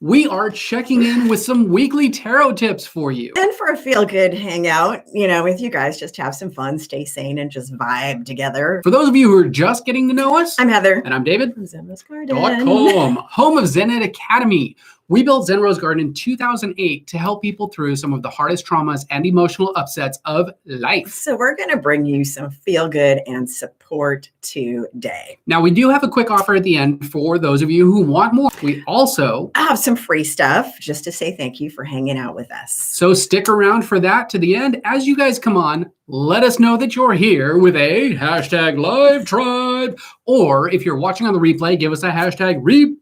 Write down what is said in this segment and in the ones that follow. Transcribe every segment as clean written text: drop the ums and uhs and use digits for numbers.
we are checking in with some weekly tarot tips for you. And for a feel-good hangout, with you guys, just have some fun, stay sane, and just vibe together. For those of you who are just getting to know us, I'm Heather. And I'm David. From ZenRoseGarden.com, home of Zennet Academy. We built Zen Rose Garden in 2008 to help people through some of the hardest traumas and emotional upsets of life. So we're going to bring you some feel-good and support today. Now, we do have a quick offer at the end for those of you who want more. We also have some free stuff just to say thank you for hanging out with us. So stick around for that to the end. As you guys come on, let us know that you're here with a #LiveTribe. Or if you're watching on the replay, give us a #ReplayFam.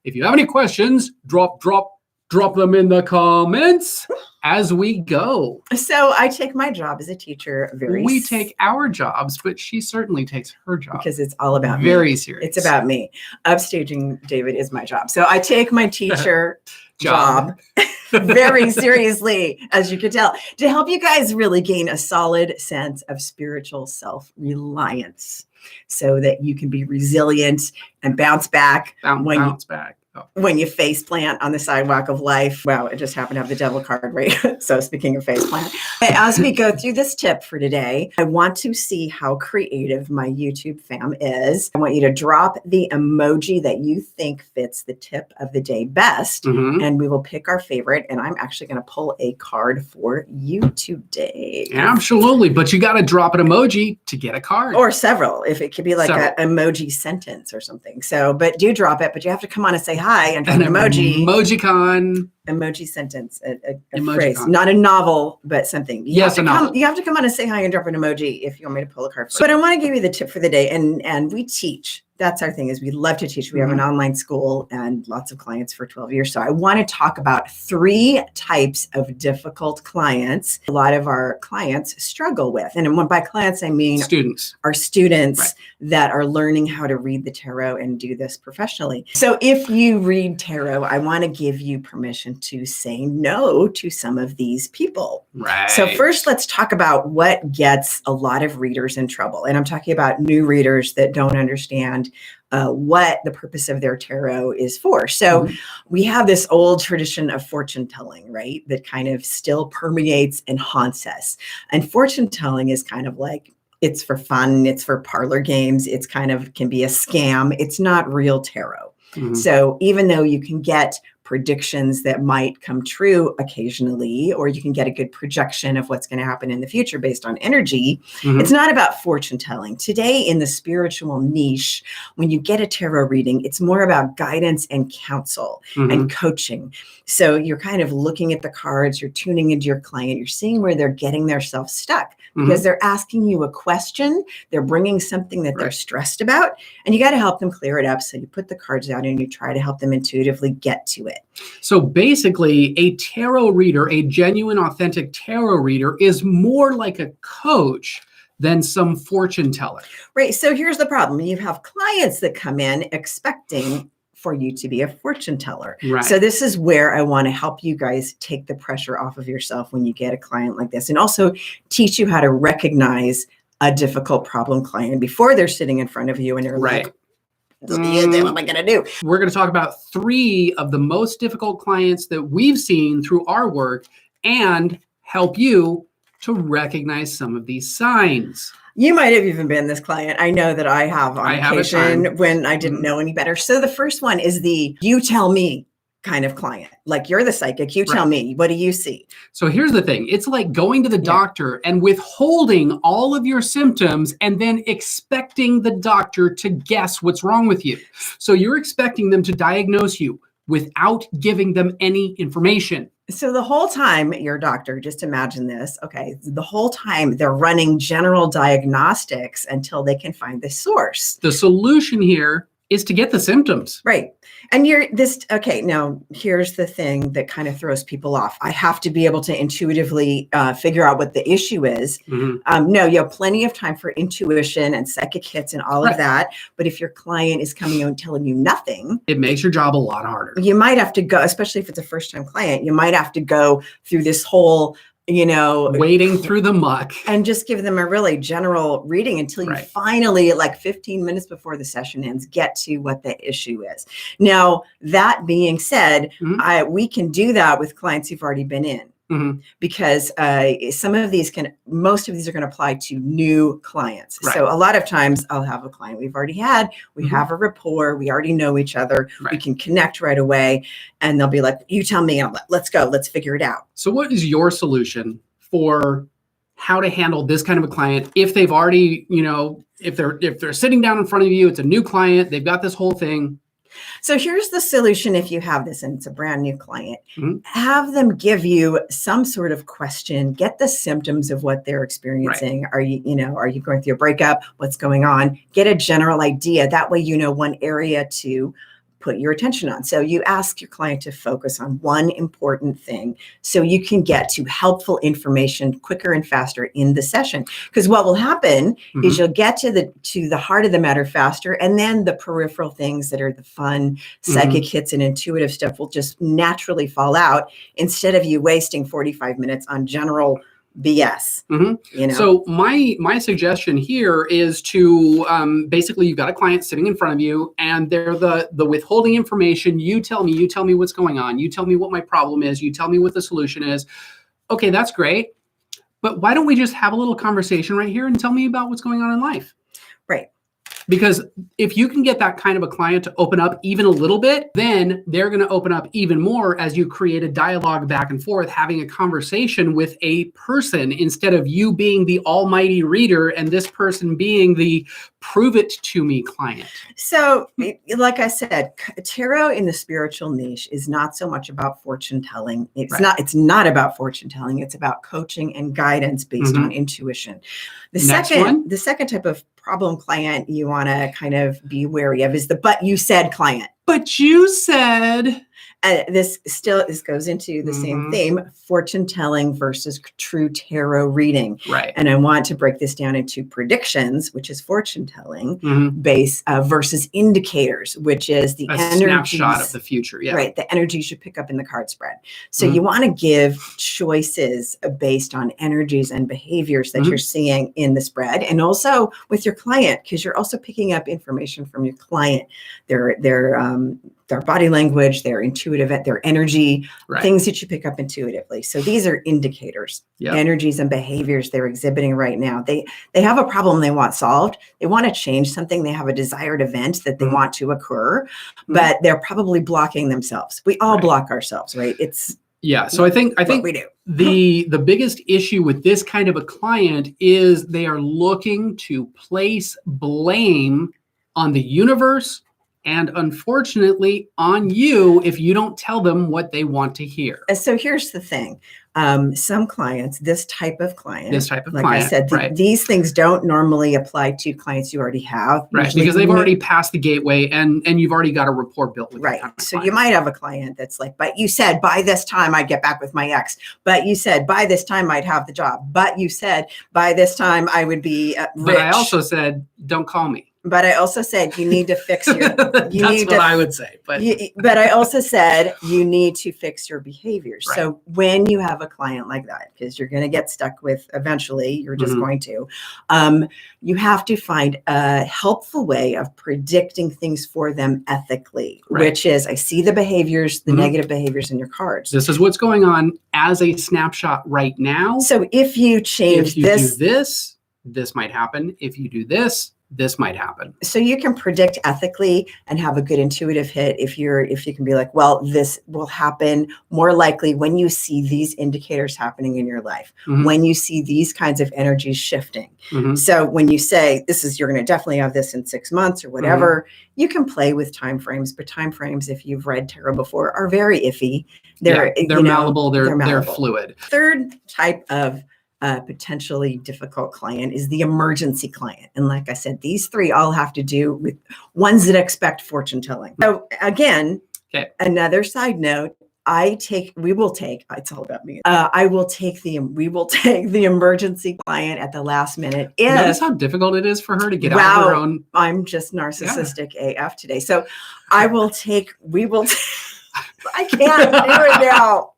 If you have any questions, drop them in the comments as we go. So I take my job as a teacher We take our jobs, but she certainly takes her job. Because it's all about very me. serious. It's about me. Upstaging David is my job. So I take my teacher job very seriously, as you can tell, to help you guys really gain a solid sense of spiritual self-reliance so that you can be resilient and bounce back when you face plant on the sidewalk of life. Wow, it just happened to have the devil card, right? So speaking of face plant, as we go through this tip for today, I want to see how creative my YouTube fam is. I want you to drop the emoji that you think fits the tip of the day best, and we will pick our favorite. And I'm actually going to pull a card for you today. Absolutely, but you got to drop an emoji to get a card. Or several, if it could be like an emoji sentence or something. So, but do drop it, but you have to come on and say hi and drop an emoji. Emoji sentence, a phrase, not a novel, but something. You have to come on and say hi and drop an emoji if you want me to pull a card. But I want to give you the tip for the day, and we teach. That's our thing, is we love to teach. We have an online school and lots of clients for 12 years. So I want to talk about 3 types of difficult clients a lot of our clients struggle with. And by clients, I mean our students that are learning how to read the tarot and do this professionally. So if you read tarot, I want to give you permission to say no to some of these people. Right. So first, let's talk about what gets a lot of readers in trouble. And I'm talking about new readers that don't understand what the purpose of their tarot is for. So we have this old tradition of fortune telling, right? That kind of still permeates and haunts us. And fortune telling is kind of like, it's for fun. It's for parlor games. It's kind of can be a scam. It's not real tarot. So even though you can get predictions that might come true occasionally, or you can get a good projection of what's going to happen in the future based on energy, it's not about fortune telling. Today in the spiritual niche, when you get a tarot reading, it's more about guidance and counsel and coaching. So you're kind of looking at the cards, you're tuning into your client, you're seeing where they're getting themselves stuck because they're asking you a question, they're bringing something that they're stressed about, and you got to help them clear it up. So you put the cards out and you try to help them intuitively get to it. So basically, a tarot reader, a genuine, authentic tarot reader, is more like a coach than some fortune teller. Right. So here's the problem. You have clients that come in expecting for you to be a fortune teller. Right. So this is where I want to help you guys take the pressure off of yourself when you get a client like this, and also teach you how to recognize a difficult problem client before they're sitting in front of you and they're like, what am I going to do? We're going to talk about 3 of the most difficult clients that we've seen through our work and help you to recognize some of these signs. You might have even been this client. I know that I have on occasion when I didn't know any better. So the first one is the you tell me kind of client. Like, you're the psychic, you tell me, what do you see? So here's the thing. It's like going to the doctor and withholding all of your symptoms and then expecting the doctor to guess what's wrong with you. So you're expecting them to diagnose you without giving them any information. So the whole time, your doctor, just imagine this, okay, the whole time they're running general diagnostics until they can find the source. The solution here is to get the symptoms. Right. And now here's the thing that kind of throws people off. I have to be able to intuitively figure out what the issue is. No, you have plenty of time for intuition and psychic hits and all of that. But if your client is coming out and telling you nothing, it makes your job a lot harder. You might have to go, especially if it's a first-time client, you might have to go through this whole wading through the muck. And just give them a really general reading until you finally, at like 15 minutes before the session ends, get to what the issue is. Now, that being said, we can do that with clients who've already been in. Because most of these are going to apply to new clients. So a lot of times I'll have a client we've already had, we have a rapport, we already know each other, we can connect right away, and they'll be like, you tell me, and I'm like, let's go, let's figure it out. So what is your solution for how to handle this kind of a client if they've already, if they're sitting down in front of you, it's a new client, they've got this whole thing. So here's the solution if you have this and it's a brand new client. Have them give you some sort of question, get the symptoms of what they're experiencing. Are you going through a breakup? What's going on? Get a general idea. That way you know one area to put your attention on. So you ask your client to focus on one important thing so you can get to helpful information quicker and faster in the session. Because what will happen is you'll get to the heart of the matter faster, and then the peripheral things that are the fun psychic hits and intuitive stuff will just naturally fall out instead of you wasting 45 minutes on general BS. So my suggestion here is to basically, you've got a client sitting in front of you and they're the withholding information. You tell me what's going on. You tell me what my problem is. You tell me what the solution is. Okay, that's great. But why don't we just have a little conversation right here and tell me about what's going on in life? Right. Because if you can get that kind of a client to open up even a little bit, then they're going to open up even more as you create a dialogue back and forth, having a conversation with a person instead of you being the almighty reader and this person being the prove it to me client. So, like I said, tarot in the spiritual niche is not so much about fortune telling. It's not about fortune telling. It's about coaching and guidance based on intuition. The second type of problem client you want to kind of be wary of is the "but you said" client. But you said. This goes into the same theme: fortune telling versus true tarot reading. Right. And I want to break this down into predictions, which is fortune telling, base versus indicators, which is the snapshot of the future. Yeah. Right. The energies you pick up in the card spread. So you want to give choices based on energies and behaviors that you're seeing in the spread, and also with your client, because you're also picking up information from your client, their body language, their intuitive, their energy, things that you pick up intuitively. So these are indicators, energies and behaviors they're exhibiting right now. They have a problem they want solved. They want to change something. They have a desired event that they want to occur, but they're probably blocking themselves. We all block ourselves, right? So I think we do. The biggest issue with this kind of a client is they are looking to place blame on the universe and unfortunately on you if you don't tell them what they want to hear. So here's the thing. Some clients, this type of client, like client, I said, these things don't normally apply to clients you already have. Right, because they've already passed the gateway and you've already got a rapport built with them. Right, so you might have a client that's like, but you said by this time I'd get back with my ex. But you said by this time I'd have the job. But you said by this time I would be rich. But I also said, don't call me. But I also said you need to fix your. I would say. But I also said you need to fix your behaviors. Right. So when you have a client like that, because you're going to get stuck with eventually, you're just going to, you have to find a helpful way of predicting things for them ethically, which is I see the behaviors, the negative behaviors in your cards. This is what's going on as a snapshot right now. So if you change do this, this might happen. If you do this might happen. So you can predict ethically and have a good intuitive hit if you can be like, well, this will happen more likely when you see these indicators happening in your life, when you see these kinds of energies shifting. So when you say you're going to definitely have this in 6 months or whatever, you can play with timeframes, but timeframes, if you've read tarot before, are very iffy. They're malleable. They're fluid. Third type of potentially difficult client is the emergency client. And like I said, these three all have to do with ones that expect fortune telling. So again, another side note, we will take the emergency client at the last minute. Notice how difficult it is for her to get out of her own. I'm just narcissistic AF today. So I can't do it now.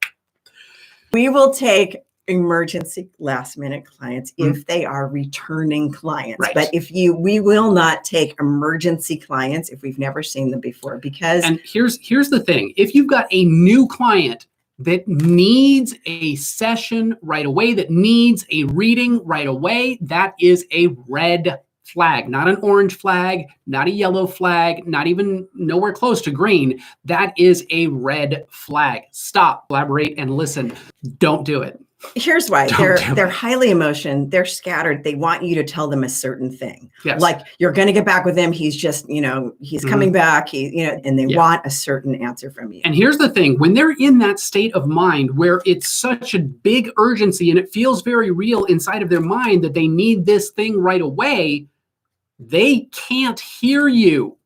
We will take emergency last minute clients if they are returning clients. Right. But we will not take emergency clients if we've never seen them before, because and here's the thing. If you've got a new client that needs a session right away, that needs a reading right away, that is a red flag, not an orange flag, not a yellow flag, not even nowhere close to green. That is a red flag. Stop, collaborate, and listen. Don't do it. Here's why. They're highly emotional. They're scattered. They want you to tell them a certain thing. Yes. Like, you're going to get back with him. He's just, he's coming back. And they want a certain answer from you. And here's the thing. When they're in that state of mind where it's such a big urgency and it feels very real inside of their mind that they need this thing right away, they can't hear you.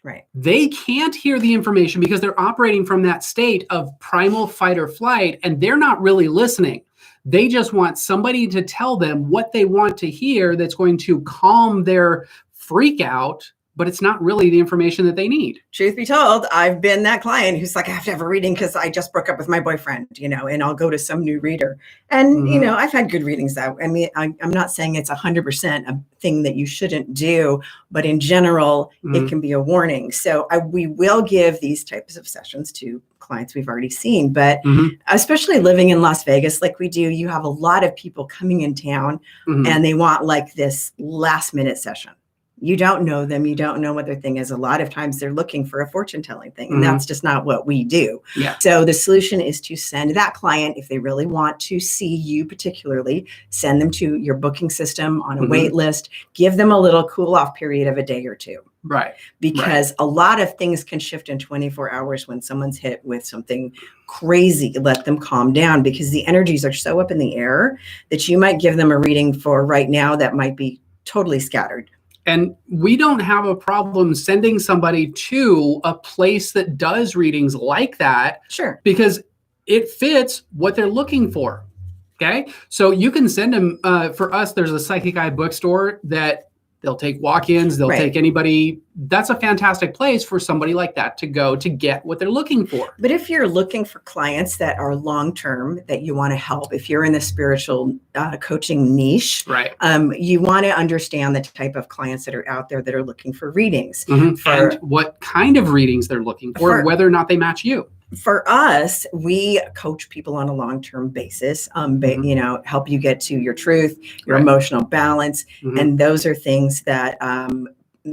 Right. They can't hear the information because they're operating from that state of primal fight or flight, and they're not really listening. They just want somebody to tell them what they want to hear that's going to calm their freak out, but it's not really the information that they need. Truth be told, I've been that client who's like, I have to have a reading because I just broke up with my boyfriend, and I'll go to some new reader. And, I've had good readings out. I mean, I'm not saying it's 100% a thing that you shouldn't do, but in general, it can be a warning. So we will give these types of sessions to clients we've already seen, but especially living in Las Vegas like we do, you have a lot of people coming in town and they want like this last minute session. You don't know them. You don't know what their thing is. A lot of times they're looking for a fortune telling thing, and that's just not what we do. Yeah. So the solution is to send that client, if they really want to see you particularly, send them to your booking system on a wait list, give them a little cool off period of a day or two. Right. Because a lot of things can shift in 24 hours when someone's hit with something crazy. Let them calm down, because the energies are so up in the air that you might give them a reading for right now that might be totally scattered. And we don't have a problem sending somebody to a place that does readings like that. Sure. Because it fits what they're looking for. Okay. So you can send them, for us, there's a psychic Eye Bookstore that they'll take walk-ins, they'll take anybody. That's a fantastic place for somebody like that to go to get what they're looking for. But if you're looking for clients that are long-term, that you want to help, if you're in the spiritual coaching niche, you want to understand the type of clients that are out there that are looking for readings. And what kind of readings they're looking for, whether or not they match you. For us, we coach people on a long-term basis, help you get to your truth, your emotional balance. And those are things that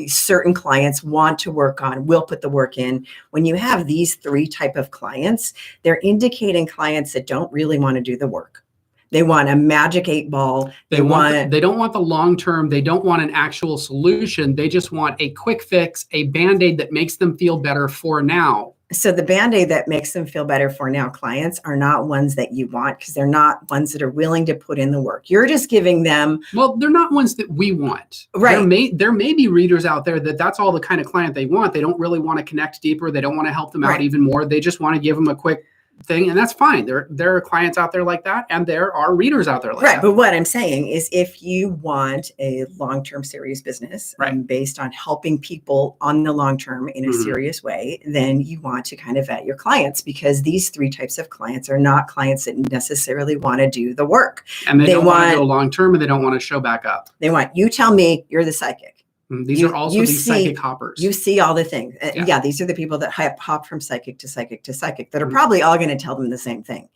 certain clients want to work on, will put the work in. When you have these three type of clients, they're indicating clients that don't really want to do the work. They want a magic 8-ball. They don't want the long term. They don't want an actual solution. They just want a quick fix, a Band-Aid that makes them feel better for now. So the Band-Aid that makes them feel better for now clients are not ones that you want, because they're not ones that are willing to put in the work. You're just giving them. Well, they're not ones that we want. Right. There may be readers out there that's all the kind of client they want. They don't really want to connect deeper. They don't want to help them out even more. They just want to give them a quick thing, and that's fine. There are clients out there like that, and there are readers out there like that. But what I'm saying is, if you want a long-term serious business based on helping people on the long term in a serious way, then you want to kind of vet your clients, because these three types of clients are not clients that necessarily want to do the work. And they don't want to go long term, and they don't want to show back up. They want, you tell me you're the psychic. These are also these psychic hoppers. You see all the things. These are the people that hop from psychic to psychic to psychic that are probably all going to tell them the same thing.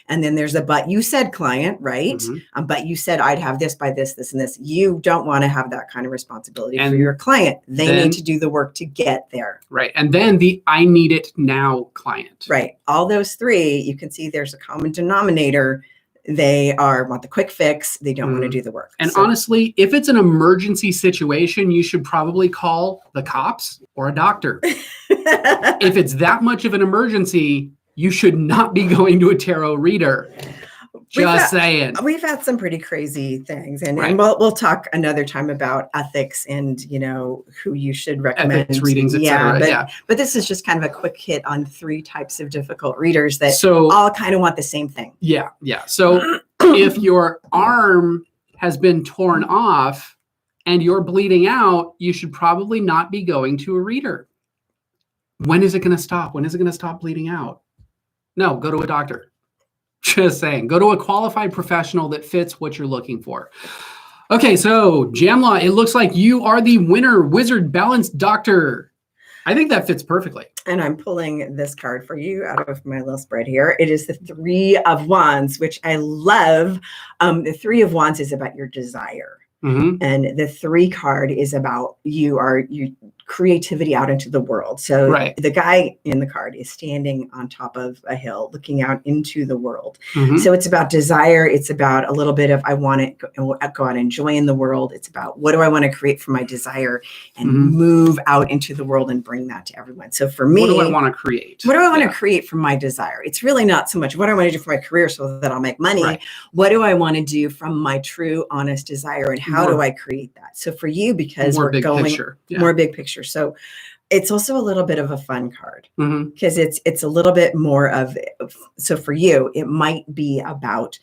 And then there's the but you said client, right? But you said I'd have this by this, this, and this. You don't want to have that kind of responsibility for your client. They need to do the work to get there. Right. And then the I need it now client. Right. All those three, you can see there's a common denominator. They want the quick fix. They don't want to do the work. And honestly, if it's an emergency situation, you should probably call the cops or a doctor. If it's that much of an emergency, you should not be going to a tarot reader. Just saying. We've had some pretty crazy things, and we'll talk another time about ethics and who you should recommend. Ethics readings, etc. But this is just kind of a quick hit on three types of difficult readers that all kind of want the same thing. Yeah. So if your arm has been torn off and you're bleeding out, you should probably not be going to a reader. When is it going to stop? When is it going to stop bleeding out? No, go to a doctor. Just saying. Go to a qualified professional that fits what you're looking for. Okay, so Jamla, it looks like you are the winner, Wizard Balanced Doctor. I think that fits perfectly. And I'm pulling this card for you out of my little spread here. It is the Three of Wands, which I love. The Three of Wands is about your desire. Mm-hmm. And the 3 card is about your creativity out into the world. So the guy in the card is standing on top of a hill, looking out into the world. Mm-hmm. So it's about desire. It's about a little bit of, I want to go out and enjoy in the world. It's about, what do I want to create for my desire and move out into the world and bring that to everyone. So for me, what do I want to create? What do I want to create from my desire? It's really not so much what I want to do for my career so that I'll make money. Right. What do I want to do from my true, honest desire, and how do I create that? So for you, because we're going more big picture. So it's also a little bit of a fun card because it's a little bit more of, so for you, it might be about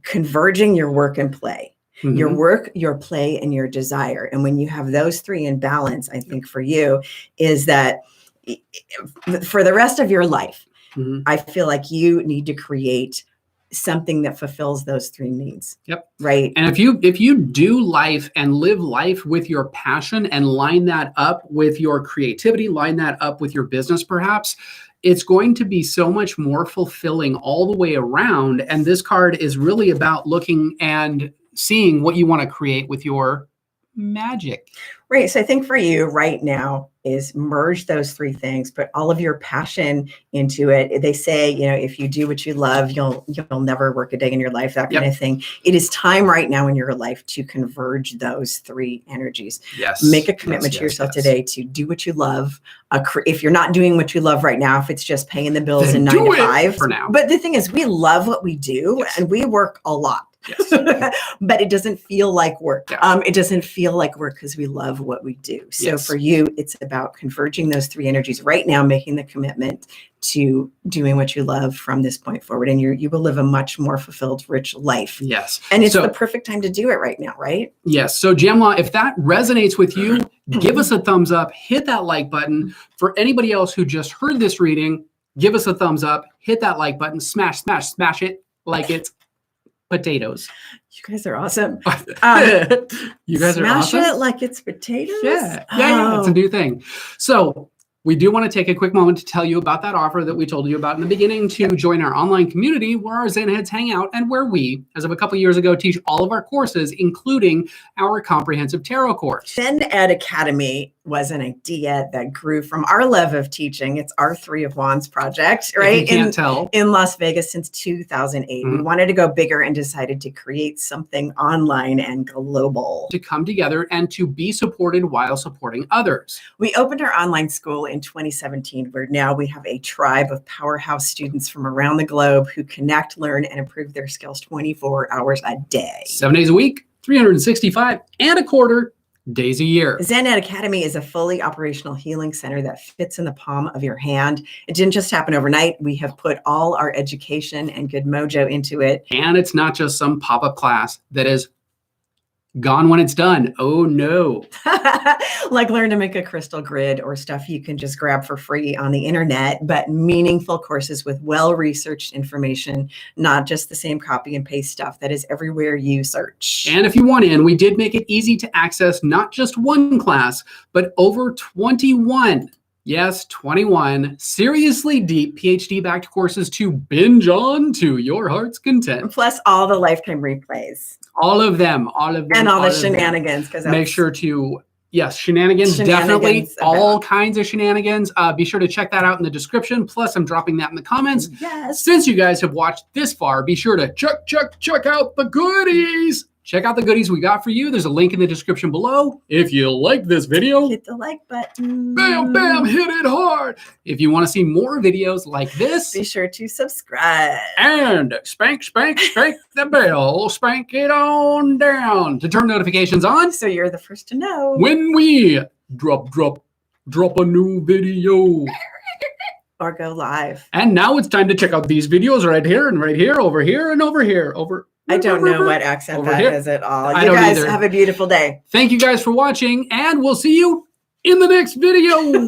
converging your work and play. Your work, your play, and your desire. And when you have those 3 in balance, I think for you is that for the rest of your life, I feel like you need to create something that fulfills those 3 needs. Yep. Right. And if you do life and live life with your passion and line that up with your creativity, line that up with your business, perhaps, it's going to be so much more fulfilling all the way around. And this card is really about looking and seeing what you want to create with your magic. Right. So I think for you right now is merge those 3 things, put all of your passion into it. They say, if you do what you love, you'll never work a day in your life, that kind of thing. It is time right now in your life to converge those 3 energies. Yes. Make a commitment to yourself today to do what you love. If you're not doing what you love right now, if it's just paying the bills and 9 to 5 for now. But the thing is, we love what we do and we work a lot. Yes. But it doesn't feel like work. Yeah. It doesn't feel like work because we love what we do. So for you, it's about converging those 3 energies right now, making the commitment to doing what you love from this point forward. And you will live a much more fulfilled, rich life. Yes. And it's the perfect time to do it right now, right? Yes. So Jamla, if that resonates with you, give us a thumbs up, hit that like button. For anybody else who just heard this reading, give us a thumbs up, hit that like button, smash it like it's potatoes. You guys are awesome. You guys are awesome. Smash it like it's potatoes? Yeah. It's a new thing. So we do want to take a quick moment to tell you about that offer that we told you about in the beginning to join our online community where our Zen heads hang out and where we, as of a couple years ago, teach all of our courses, including our comprehensive tarot course. Zennet Academy was an idea that grew from our love of teaching. It's our 3 of Wands project, right? If you can't tell. In Las Vegas since 2008. We wanted to go bigger and decided to create something online and global. To come together and to be supported while supporting others. We opened our online school in 2017, where now we have a tribe of powerhouse students from around the globe who connect, learn, and improve their skills 24 hours a day. 7 days a week, 365 and a quarter days a year. Zennet Academy is a fully operational healing center that fits in the palm of your hand. It didn't just happen overnight. We have put all our education and good mojo into it. And it's not just some pop-up class that is gone when it's done. Oh no. Like learn to make a crystal grid or stuff you can just grab for free on the internet, but meaningful courses with well-researched information, not just the same copy and paste stuff that is everywhere you search. And if you want in, we did make it easy to access not just one class, but over 21. Yes, 21 seriously deep PhD-backed courses to binge on to your heart's content. Plus all the lifetime replays. All of them. And all the shenanigans. Because make sure to, yes, shenanigans, definitely. All kinds of shenanigans. Be sure to check that out in the description. Plus, I'm dropping that in the comments. Yes. Since you guys have watched this far, be sure to check out the goodies. Check out the goodies we got for you. There's a link in the description below. If you like this video, hit the like button. Bam, bam, hit it hard. If you want to see more videos like this, be sure to subscribe. And spank the bell. Spank it on down to turn notifications on. So you're the first to know when we drop a new video. Or go live. And now it's time to check out these videos right here and right here, over here and over here. I don't know what accent that is at all. You guys have a beautiful day. Thank you guys for watching, and we'll see you in the next video.